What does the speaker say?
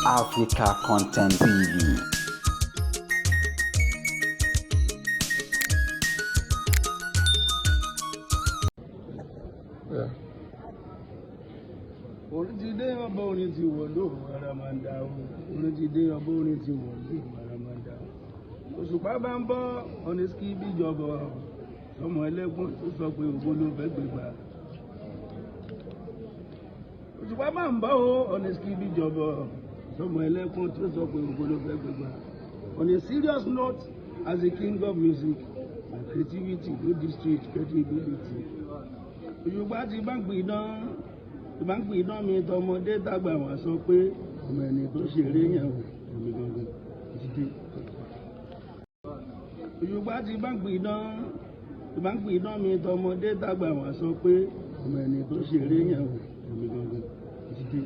Africa Content TV. Olùjídé ọba orin ti wọ̀ lóhùn aramanda o. Olùjídé ọba orin ti wọ̀ lóhùn aramanda o. Òṣùpá bá ń bọ́ ọ̀nẹ́sìkì bíjọba ọmọ ẹlẹ́gùn tó sọ pé ògbó ló fẹ́ gbégbá. Òṣùpá bá ń bọ́ ọ̀nẹ́sìkì bíjọba ọmọ ẹlẹ́gùn tó sọ pé ògbó ló fẹ́ gbégbá. On a serious note, as a king of music, my creativity no district credibility. Òṣùpá ti bá ń pè dán. Ìbáǹpì iná mi tọmọdé tàgbà wá sọ pé ọmọ ẹni tó ṣeré yẹn wò èmi gangan jíde. Òṣùpá ti ìbáǹpì iná mi tọmọdé tàgbà wá sọ pé ọmọ ẹni tó ṣeré yẹn wò èmi gangan jíde.